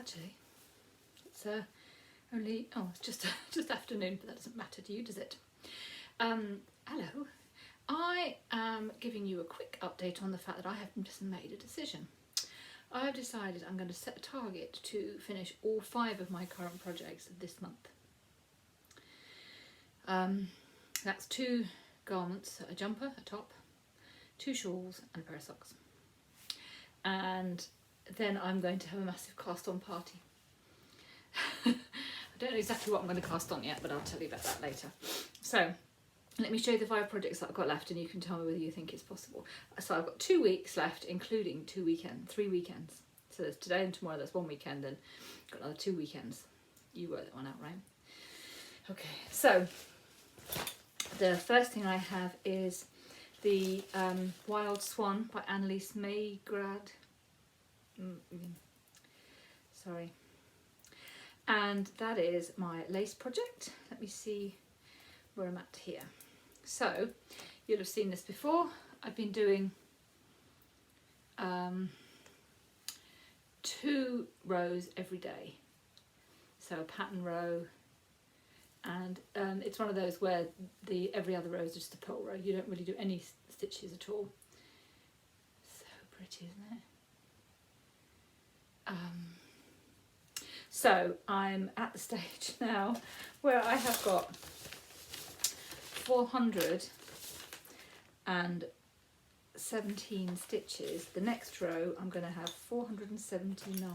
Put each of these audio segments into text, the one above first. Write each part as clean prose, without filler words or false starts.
actually, it's only, it's just just afternoon, but that doesn't matter to you, does it? Hello. I am giving you a quick update on the fact that I have just made a decision. I have decided I'm going to set a target to finish all 5 of my current projects this month. That's 2 garments, a jumper, a top, 2 shawls and a pair of socks. And then I'm going to have a massive cast on party. I don't know exactly what I'm going to cast on yet, but I'll tell you about that later. So let me show you the 5 projects that I've got left and you can tell me whether you think it's possible. So I've got 2 weeks left, including 3 weekends. So there's today and tomorrow, that's 1 weekend, and got another 2 weekends. You work that one out, right? Okay, so the first thing I have is the Wild Swan by Anneliese Maygrad. Sorry. And that is my lace project. Let me see where I'm at here. So you'll have seen this before. I've been doing 2 rows every day. So a pattern row, and it's one of those where every other row is just a purl row. You don't really do any stitches at all. So pretty, isn't it? So I'm at the stage now where I have got 417 stitches. The next row I'm going to have 479.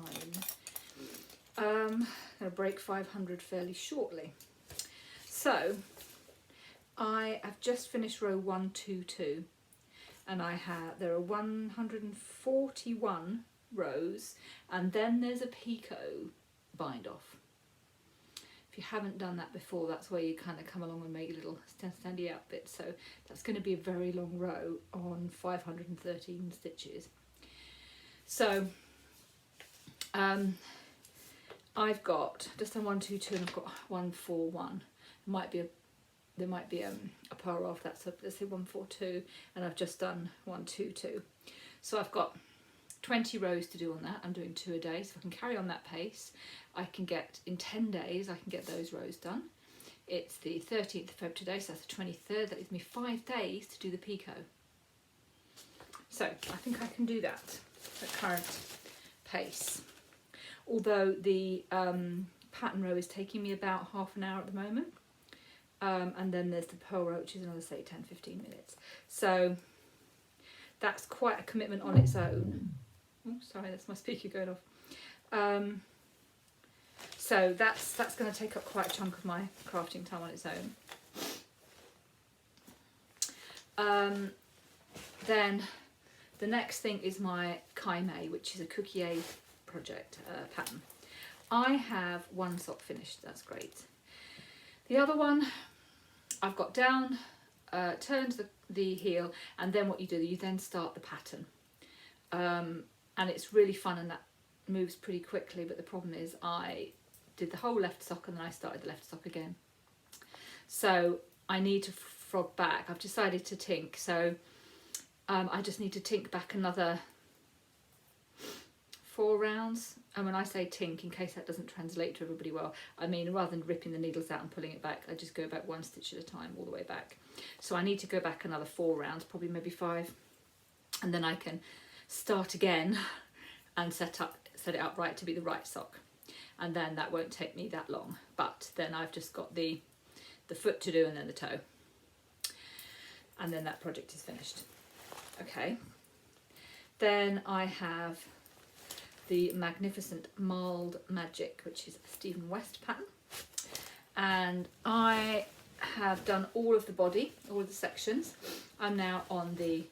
I'm going to break 500 fairly shortly. So I have just finished row 122, and there are 141 rows, and then there's a picot bind off. If you haven't done that before, that's where you kind of come along and make little standy out bits. So that's going to be a very long row on 513 stitches. So I've got just done 122 and I've got 141. There might be a purl off. That's let's say 142, and I've just done 122. So I've got 20 rows to do on that. I'm doing 2 a day, so if I can carry on that pace, I can get, in 10 days, I can get those rows done. It's the 13th of February today, so that's the 23rd. That gives me 5 days to do the picot. So I think I can do that at current pace. Although the pattern row is taking me about half an hour at the moment. And then there's the purl row, which is another, say, 10-15 minutes. So that's quite a commitment on its own. Oh, sorry, that's my speaker going off. So that's going to take up quite a chunk of my crafting time on its own. Then the next thing is my Kai Mei, which is a Cookie project pattern. I have 1 sock finished, that's great. The other one I've got down, turned the heel, and then what you do, you then start the pattern. And it's really fun, and that moves pretty quickly, but the problem is I did the whole left sock and then I started the left sock again. So I need to frog back. I've decided to tink, so I just need to tink back another 4 rounds. And when I say tink, in case that doesn't translate to everybody well, I mean rather than ripping the needles out and pulling it back, I just go back 1 stitch at a time all the way back. So I need to go back another 4 rounds, probably maybe 5, and then I can start again and set it up right to be the right sock, and then that won't take me that long. But then I've just got the foot to do and then the toe, and then that project is finished. Okay, then I have the Magnificent Mild Magic, which is a Stephen West pattern, and I have done all of the body, all of the sections. I'm now on the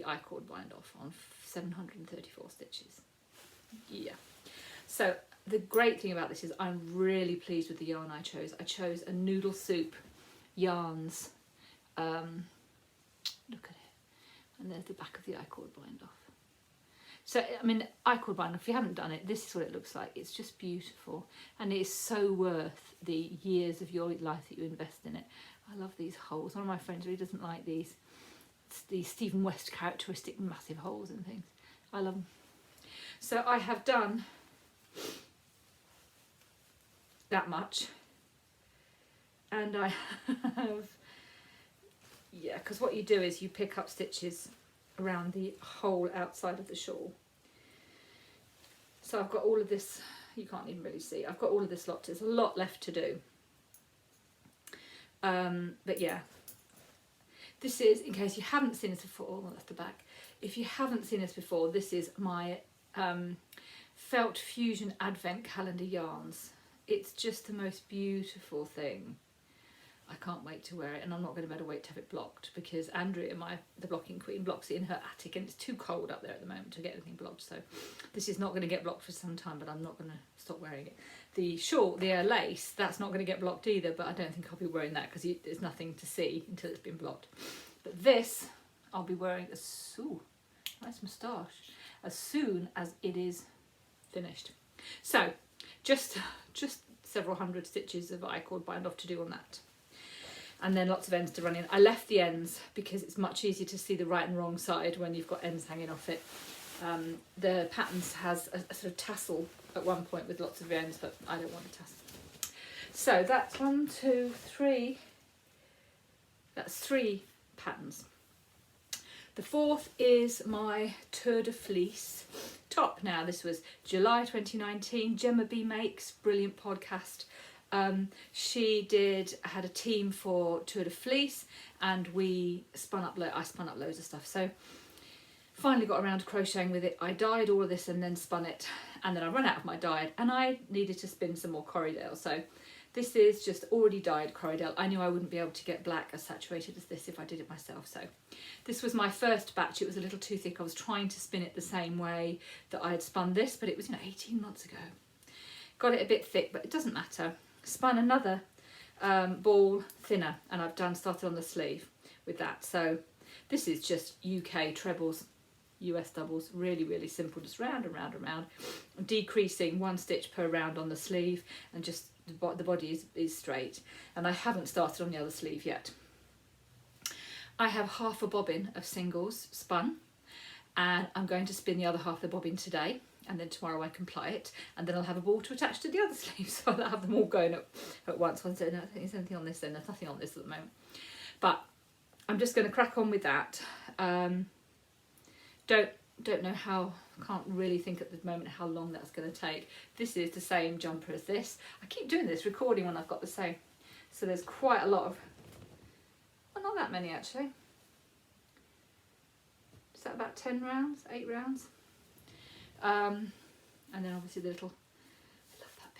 I-cord bind off on 734 stitches. Yeah. So the great thing about this is I'm really pleased with the yarn I chose. I chose a Noodle Soup Yarns. Look at it. And there's the back of the I-cord bind off. So, I mean, I-cord bind off, if you haven't done it, this is what it looks like. It's just beautiful. And it is so worth the years of your life that you invest in it. I love these holes. One of my friends really doesn't like these Stephen West characteristic massive holes and things. I love them. So I have done that much, and I have, yeah, because what you do is you pick up stitches around the whole outside of the shawl. So I've got all of this, you can't even really see, I've got all of this lot, there's a lot left to do. But yeah, this is, in case you haven't seen this before, oh, that's the back. If you haven't seen this before, this is my Felt Fusion Advent Calendar yarns. It's just the most beautiful thing. I can't wait to wear it, and I'm not going to be able to wait to have it blocked, because Andrea, the blocking queen, blocks it in her attic, and it's too cold up there at the moment to get anything blocked. So this is not going to get blocked for some time, but I'm not going to stop wearing it. The shawl, the lace, that's not going to get blocked either, but I don't think I'll be wearing that because there's nothing to see until it's been blocked. But this, I'll be wearing nice moustache, as soon as it is finished. So just several hundred stitches of I-cord bind off to do on that. And then lots of ends to run in. I left the ends because it's much easier to see the right and wrong side when you've got ends hanging off it. The Patterns has a sort of tassel at one point with lots of ends, but I don't want a tassel. So that's 1, 2, 3. That's 3 patterns. The fourth is my Tour de Fleece top. Now this was July 2019. Gemma B Makes, brilliant podcast. She had a team for Tour de Fleece, and I spun up loads of stuff. So finally got around to crocheting with it. I dyed all of this and then spun it, and then I ran out of my dye, and I needed to spin some more Corriedale. So this is just already dyed Corriedale. I knew I wouldn't be able to get black as saturated as this if I did it myself. So this was my first batch. It was a little too thick. I was trying to spin it the same way that I had spun this, but it was 18 months ago. Got it a bit thick, but it doesn't matter. Spun another ball thinner, and I've started on the sleeve with that. So this is just UK trebles, US doubles, really, really simple, just round and round and round, decreasing 1 stitch per round on the sleeve, and just the body is straight. And I haven't started on the other sleeve yet. I have half a bobbin of singles spun, and I'm going to spin the other half of the bobbin today, and then tomorrow I can ply it, and then I'll have a ball to attach to the other sleeve, so I'll have them all going at once. I don't think there's anything on this, then there's nothing on this at the moment. But I'm just going to crack on with that. Don't know how, can't really think at the moment how long that's going to take. This is the same jumper as this. I keep doing this recording when I've got the same. So there's quite a lot of, well, not that many actually. Is that about 10 rounds, 8 rounds? And then obviously the little, I love that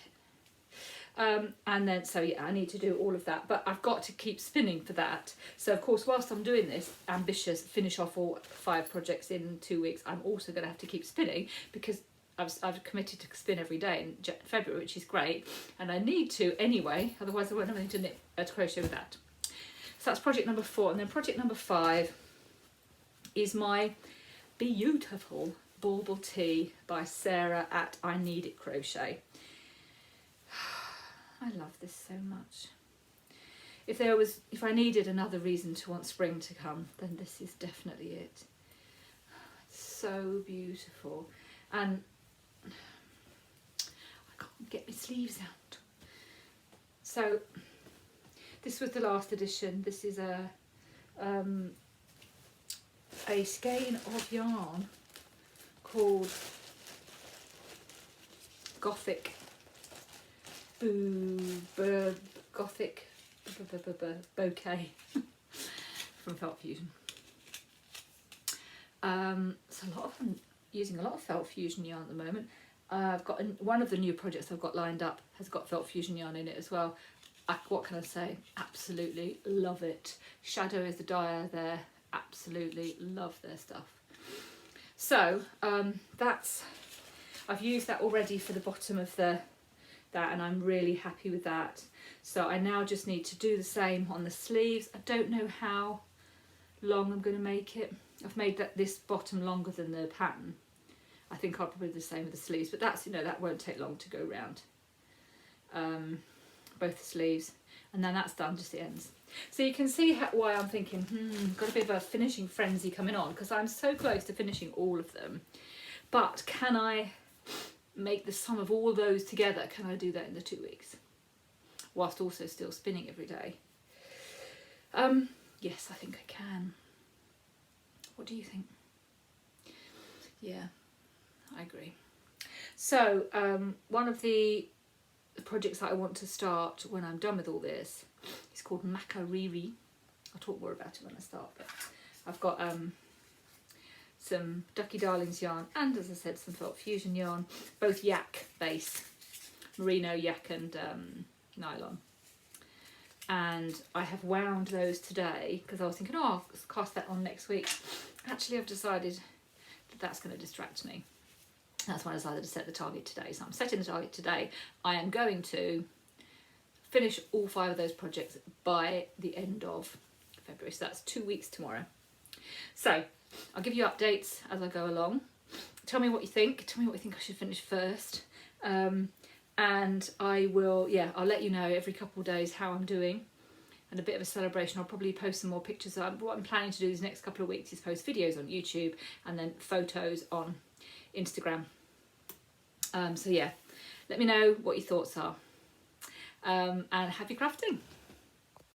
bit. And then, so yeah, I need to do all of that, but I've got to keep spinning for that. So of course, whilst I'm doing this ambitious finish off all 5 projects in 2 weeks, I'm also going to have to keep spinning, because I've committed to spin every day in February, which is great, and I need to anyway, otherwise I won't have anything to crochet with that. So that's project number 4, and then project number 5 is my beautiful Bauble Tee by Sarah at I Need It Crochet. I love this so much. If I needed another reason to want spring to come, then this is definitely it. It's so beautiful, and I can't get my sleeves out. So this was the last edition. This is a skein of yarn called Gothic Bouquet from Felt Fusion. So I'm using a lot of Felt Fusion yarn at the moment. I've got one of the new projects I've got lined up has got Felt Fusion yarn in it as well. What can I say? Absolutely love it. Shadow is the dyer there. Absolutely love their stuff. So I've used that already for the bottom of that, and I'm really happy with that. So I now just need to do the same on the sleeves. I don't know how long I'm going to make it. I've made this bottom longer than the pattern. I think I'll probably do the same with the sleeves, but that's, that won't take long to go round. Both the sleeves, and then that's done, just the ends. So you can see why I'm thinking, got a bit of a finishing frenzy coming on, because I'm so close to finishing all of them. But can I make the sum of all those together? Can I do that in the 2 weeks? Whilst also still spinning every day? Yes, I think I can. What do you think? Yeah, I agree. So one of the projects that I want to start when I'm done with all this is called Makariri. I'll talk more about it when I start, but I've got some Ducky Darlings yarn and, as I said, some Felt Fusion yarn, both yak base, merino, yak and nylon. And I have wound those today because I was thinking, oh, I'll cast that on next week. Actually, I've decided that that's going to distract me. That's why I decided to set the target today. So I'm setting the target today. I am going to finish all 5 of those projects by the end of February. So that's 2 weeks tomorrow. So I'll give you updates as I go along. Tell me what you think. Tell me what you think I should finish first. And I will, yeah, I'll let you know every couple of days how I'm doing, and a bit of a celebration. I'll probably post some more pictures. What I'm planning to do these next couple of weeks is post videos on YouTube and then photos on Instagram. So yeah, let me know what your thoughts are, and happy crafting.